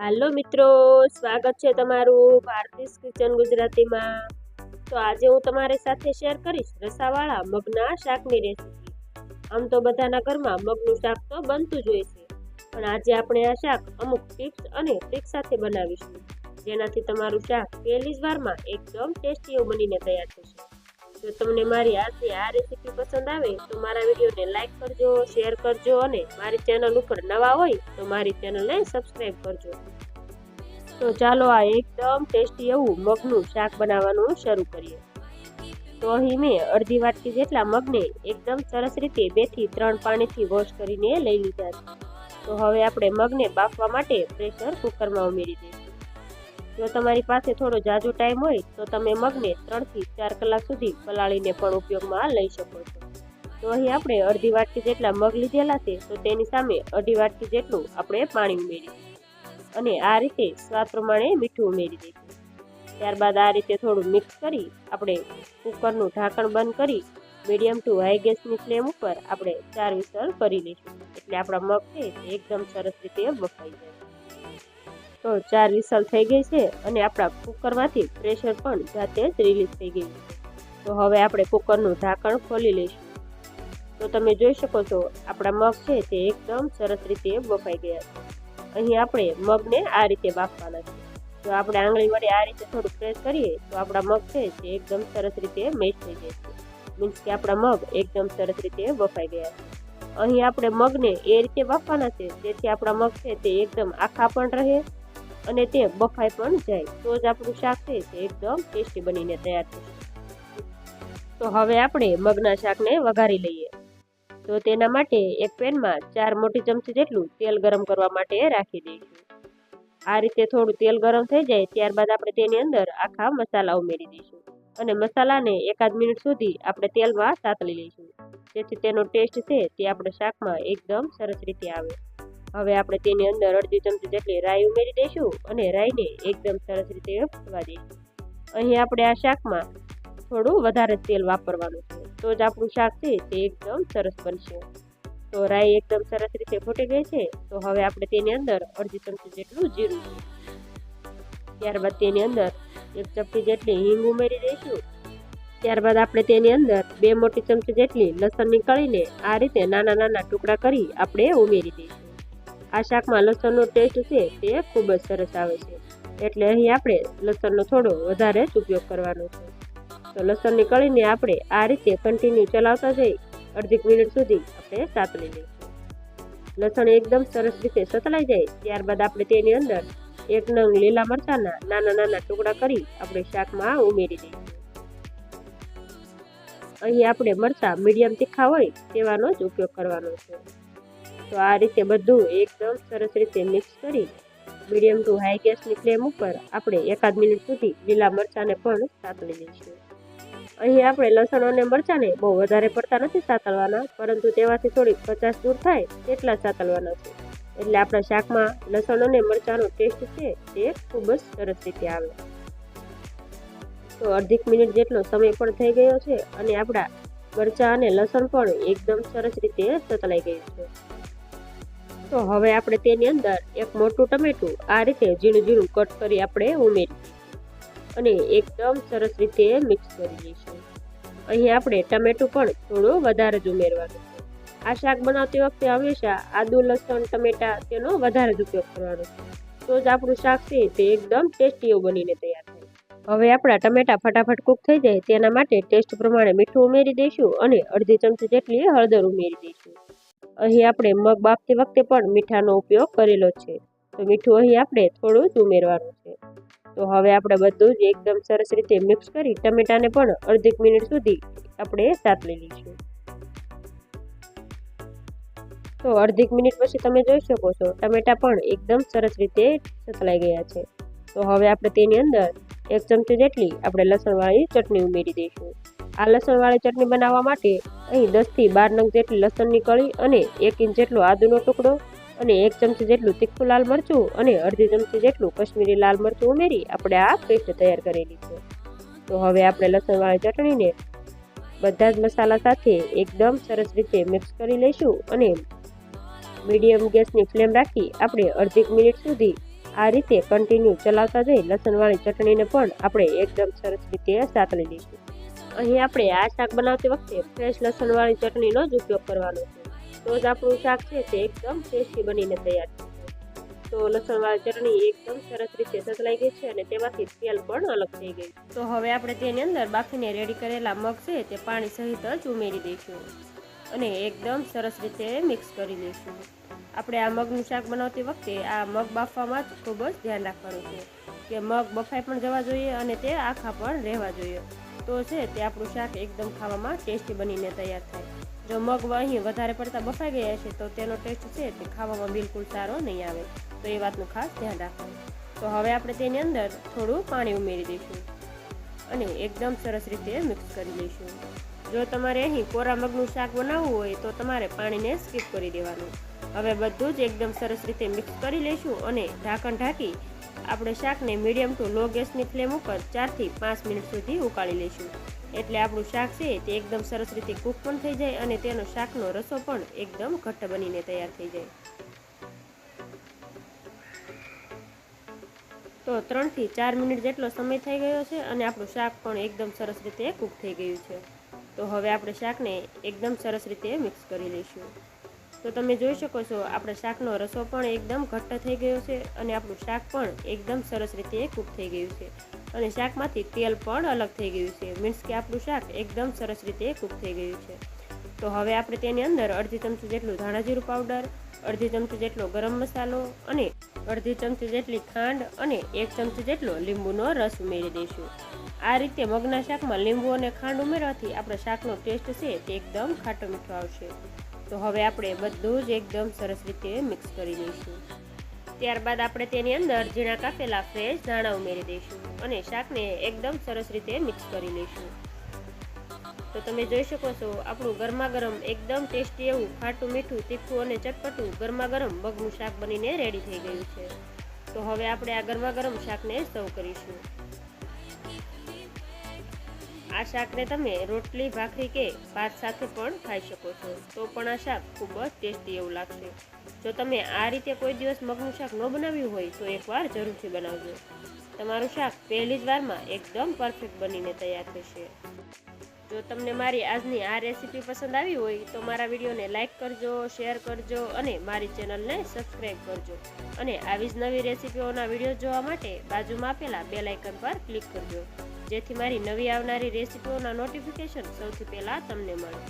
હાલો મિત્રો, સ્વાગત છે તમારું ભારતીસ કિચન ગુજરાતીમાં। તો આજે હું તમારી સાથે શેર કરીશ રસાવાળા મગના શાકની રેસીપી। આમ તો બધાના ઘરમાં મગનું શાક તો બનતું જ હોય છે, પણ આજે આપણે આ શાક અમુક ટિપ્સ અને ટ્રિક સાથે બનાવીશું, જેનાથી તમારું શાક પહેલી જ વારમાં એકદમ ટેસ્ટી એવું બનીને તૈયાર થશે। જો તમને મારી આજની આ રેસીપી પસંદ આવે તો મારા વિડીયોને લાઈક કરજો, શેર કરજો અને મારી ચેનલ ઉપર નવા હોય તો મારી ચેનલને સબસ્ક્રાઈબ કરજો। તો ચાલો આ એકદમ ટેસ્ટી એવું મગનું શાક બનાવવાનું શરૂ કરીએ। તો અહીં મેં અડધી વાટકી જેટલા મગને એકદમ સરસ રીતે 2 થી 3 પાણીથી વોશ કરીને લઈ લીધા છે। તો હવે આપણે મગને બાફવા માટે પ્રેશર કુકરમાં ઉમેરી દઈશું। જો તમારી પાસે થોડો જાજો ટાઈમ હોય તો તમે મગને 3 થી 4 કલાક સુધી પલાળીને પણ ઉપયોગમાં લઈ શકો છો। તો અહીં આપણે અડધી વાટકી જેટલા મગ લીધેલા છે, તો તેની સામે અડધી વાટકી જેટલું આપણે પાણી ઉમેરી અને આ રીતે સ્વાદ પ્રમાણે મીઠું ઉમેરી દઈશું। ત્યારબાદ આ રીતે થોડું મિક્સ કરી આપણે કુકરનું ઢાંકણ બંધ કરી મીડિયમ ટુ હાઈ ગેસની ફ્લેમ ઉપર આપણે 4 વિસલ કરી લઈશું, એટલે આપણા મગ છે તે એકદમ સરસ રીતે બફાઈ જાય। તો 4 વિસલ થઈ ગઈ છે અને આપણા કુકરમાંથી પ્રેશર પણ જાતે જ રિલીઝ થઈ ગયું છે। તો હવે આપણે કુકરનું ઢાંકણ ખોલી લઈશું। તો તમે જોઈ શકો છો આપણા મગ છે તે એકદમ સરસ રીતે બફાઈ ગયા છે। અહીં આપણે મગને આ રીતે બાફવાના છે। જો આપણે આંગળી વડે આ રીતે થોડું પ્રેસ કરીએ તો આપણા મગ છે તે એકદમ સરસ રીતે મેશ થઈ જાય છે, મીન્સ કે આપણા મગ એકદમ સરસ રીતે બફાઈ ગયા છે। અહીં આપણે મગને એ રીતે બાફવાના છે જેથી આપણા મગ છે તે એકદમ આખા પણ રહે અને તે બફાઈ પણ જાય, તો જ આપણું શાક છે તે એકદમ ટેસ્ટી બનીને તૈયાર થશે। તો હવે આપણે મગના શાકને વઘારી લઈએ। તો તેના માટે એક પેનમાં 4 મોટી ચમચી જેટલું તેલ ગરમ કરવા માટે રાખી દઈશું। આ રીતે થોડું તેલ ગરમ થઈ જાય ત્યારબાદ આપણે તેની અંદર આખા મસાલા ઉમેરી દઈશું અને મસાલાને 1 મિનિટ સુધી આપણે તેલમાં સાતળી લઈશું, જેથી તેનો ટેસ્ટ છે તે આપણે શાકમાં એકદમ સરસ રીતે આવે। હવે આપણે તેની અંદર અડધી ચમચી જેટલી રાઈ ઉમેરી દઈશું અને રાઈને એકદમ સરસ રીતે ફૂટવા દઈશું। અહીં આપણે આ શાકમાં થોડું વધારે તેલ વાપરવાનું છે, તો જ આપણું શાક છે તે એકદમ સરસ બનશે। તો રાઈ એકદમ સરસ રીતે ફૂટી ગઈ છે, તો હવે આપણે તેની અંદર અડધી ચમચી જેટલું જીરું, ત્યારબાદ તેની અંદર 1 ચપટી જેટલી હિંગ ઉમેરી દઈશું। ત્યારબાદ આપણે તેની અંદર 2 મોટી ચમચી જેટલી લસણની કળીને આ રીતે નાના નાના ટુકડા કરી આપણે ઉમેરી દઈશું। આ શાકમાં લસણનો ટેસ્ટ છે તે ખૂબ જ સરસ આવે છે, એટલે અહીં આપણે લસણનો થોડો વધારે જ ઉપયોગ કરવાનો છે। તો લસણની કળીને આપણે આ રીતે કન્ટિન્યુ ચલાવતા જઈ અડધી મિનિટ સુધી આપણે સાતળી લઈશું। લસણ એકદમ સરસ રીતે સતળાઈ જાય ત્યારબાદ આપણે તેની અંદર 1 નંગ લીલા મરચાંના નાના નાના ટુકડા કરી આપણે શાકમાં ઉમેરી દઈશું। અહીં આપણે મરચાં મીડિયમ તીખા હોય તેવાનો જ ઉપયોગ કરવાનો છે। તો આ રીતે બધું એકદમ સરસ રીતે મિક્સ કરી મીડિયમ ટુ હાઈ ગેસની ફ્લેમ ઉપર આપણે 1 મિનિટ સુધી લીલા મરચાંને પણ સાતળી લઈશું। અહીં આપણે લસણ અને મરચાંને બહુ વધારે પડતા નથી સાતળવાના, પરંતુ તેમાંથી થોડીક કચાશ દૂર થાય તેટલા સાતળવાના છે, એટલે આપણા શાકમાં લસણ અને મરચાંનો ટેસ્ટ છે તે ખૂબ જ સરસ રીતે આવે। તો અડધી મિનિટ જેટલો સમય પણ થઈ ગયો છે અને આપણા મરચાં અને લસણ પણ એકદમ સરસ રીતે સતળાઈ ગયું છે। તો હવે આપણે તેની અંદર 1 મોટું ટમેટું આ રીતે ઝીણું ઝીણું કટ કરી આપણે ઉમેરી અને એકદમ સરસ રીતે મિક્સ કરી દઈશું। અહીં આપણે ટમેટું પણ થોડું વધારે જ ઉમેરવાનું છે। આ શાક બનાવતી વખતે હંમેશા આદુ, લસણ, ટમેટા તેનો વધારે જ ઉપયોગ કરવાનો છે, તો જ આપણું શાક છે તે એકદમ ટેસ્ટી એવું બનીને તૈયાર થાય। હવે આપણા ટમેટા ફટાફટ કૂક થઈ જાય તેના માટે ટેસ્ટ પ્રમાણે મીઠું ઉમેરી દઈશું અને અડધી ચમચી જેટલી હળદર ઉમેરી દઈશું। અહીં આપણે મગ બાફતી વખતે પણ મીઠાનો ઉપયોગ કરેલો છે, તો મીઠું અહીં આપણે થોડું જ ઉમેરવાનું છે। તો હવે આપણે બધું જ એકદમ સરસ રીતે મિક્સ કરી ટમેટાને પણ અડધી મિનિટ સુધી આપણે સાતળી લઈશું। તો અડધી મિનિટ પછી તમે જોઈ શકો છો ટમેટા પણ એકદમ સરસ રીતે સતળાઈ ગયા છે। તો હવે આપણે તેની અંદર 1 ચમચી જેટલી આપણે લસણવાળી ચટણી ઉમેરી દઈશું। આ લસણવાળી ચટણી બનાવવા માટે અહીં 10 થી 12 નંગ જેટલી લસણની કળી અને 1 ઇંચ જેટલો આદુનો ટુકડો અને 1 ચમચી જેટલું તીખું લાલ મરચું અને અડધી ચમચી જેટલું કશ્મીરી લાલ મરચું ઉમેરી આપણે આ પેસ્ટ તૈયાર કરેલી છે। તો હવે આપણે લસણવાળી ચટણીને બધા જ મસાલા સાથે એકદમ સરસ રીતે મિક્સ કરી લઈશું અને મીડિયમ ગેસની ફ્લેમ રાખી આપણે અડધી મિનિટ સુધી આ રીતે કન્ટિન્યુ ચલાવતા જઈ લસણવાળી ચટણીને પણ આપણે એકદમ સરસ રીતે સાતળી લઈશું. અહીં આપણે આ શાક બનાવતી વખતે ફ્રેશ લસણવાળી ચટણીનો જ ઉપયોગ કરવાનો છે, તો જ આપણું શાક છે તે એકદમ ટેસ્ટી બનીને તૈયાર થશે. તો લસણવાળી ચટણી એકદમ સરસ રીતે સતલાઈ ગઈ છે અને તેમાંથી તેલ પણ અલગ થઈ ગયું. તો હવે આપણે તેની અંદર બાફીને રેડી કરેલા મગ છે તે પાણી સહિત જ ઉમેરી દઈશું અને એકદમ સરસ રીતે મિક્સ કરી લઈશું. આપણે આ મગનું શાક બનાવતી વખતે આ મગ બાફવામાં જ ખૂબ જ ધ્યાન રાખવાનું છે કે મગ બફાઈ પણ જવા જોઈએ અને તે આખા પણ રહેવા જોઈએ, તો છે તે આપણું શાક એકદમ ખાવામાં ટેસ્ટી બનીને તૈયાર થાય. જો મગ અહીં વધારે પડતા બફાઈ ગયા છે તો તેનો ટેસ્ટ છે તે ખાવામાં બિલકુલ સારો નહીં આવે, તો એ વાતનું ખાસ ધ્યાન રાખવાનું. તો હવે આપણે તેની અંદર થોડું પાણી ઉમેરી દઈશું અને એકદમ સરસ રીતે મિક્સ કરી લઈશું. જો તમારે અહીં કોરા મગનું શાક બનાવવું હોય તો તમારે પાણીને સ્કીપ કરી દેવાનું. હવે બધું જ એકદમ સરસ રીતે મિક્સ કરી લઈશું અને ઢાંકણ ઢાંકી આપણે શાકને મીડિયમ ટુ લો ગેસની ફ્લેમ ઉપર 4 થી 5 મિનિટ સુધી ઉકાળી લઈશું. એટલે આપણું શાક છે તે એકદમ સરસ રીતે કૂક પણ થઈ જાય અને તેનો શાકનો રસો પણ એકદમ ઘટ્ટ બનીને તૈયાર થઈ જાય. તો 3 થી 4 મિનિટ જેટલો સમય થઈ ગયો છે અને આપણું શાક પણ એકદમ સરસ રીતે કૂક થઈ ગયું છે. તો હવે આપણે શાકને એકદમ સરસ રીતે મિક્સ કરી લઈશું. તો તમે જોઈ શકો છો આપણા શાકનો રસો પણ એકદમ ઘટ્ટ થઈ ગયો છે અને આપણું શાક પણ એકદમ સરસ રીતે કૂક થઈ ગયું છે અને શાકમાંથી તેલ પણ અલગ થઈ ગયું છે, મીન્સ કે આપણું શાક એકદમ સરસ રીતે કૂક થઈ ગયું છે. તો હવે આપણે તેની અંદર અડધી ચમચી જેટલું ધાણા જીરું પાવડર, અડધી ચમચી જેટલો ગરમ મસાલો અને અડધી ચમચી જેટલી ખાંડ અને 1 ચમચી જેટલો લીંબુનો રસ ઉમેરી દઈશું. આ રીતે મગના શાકમાં લીંબુ અને ખાંડ ઉમેરવાથી આપણા શાકનો ટેસ્ટ છે તે એકદમ ખાટો મીઠો આવશે. તો હવે આપણે બધું જ એકદમ સરસ રીતે મિક્સ કરી લઈશું. ત્યારબાદ આપણે તેની અંદર ઝીણા કાપેલા ફ્રેશ ધાણા ઉમેરી દઈશું અને શાકને એકદમ સરસ રીતે મિક્સ કરી લઈશું. તો તમે જોઈ શકો છો આપણું ગરમા ગરમ એકદમ ટેસ્ટી એવું ખાટું મીઠું તીખું અને ચટપટું ગરમા ગરમ મગનું શાક બનીને રેડી થઈ ગયું છે. તો હવે આપણે આ ગરમા ગરમ શાકને સર્વ કરીશું. આ શાકને તમે રોટલી, ભાખરી કે ભાત સાથે પણ ખાઈ શકો છો, તો પણ આ શાક ખૂબ જ ટેસ્ટી એવું લાગશે. જો તમે આ રીતે કોઈ દિવસ મગનું શાક ન બનાવ્યું હોય તો એકવાર જરૂરથી બનાવજો. તમારું શાક પહેલી જ વારમાં એકદમ પરફેક્ટ બનીને તૈયાર થશે. જો તમને મારી આજની આ રેસીપી પસંદ આવી હોય તો મારા વિડીયોને લાઇક કરજો, શેર કરજો અને મારી ચેનલને સબસ્ક્રાઈબ કરજો. અને આવી જ નવી રેસીપીઓના વિડીયો જોવા માટે બાજુમાં આપેલા બેલ આઇકન પર ક્લિક કરજો, જેથી મારી નવી આવનારી રેસીપીઓના નોટિફિકેશન સૌથી પહેલાં તમને મળે.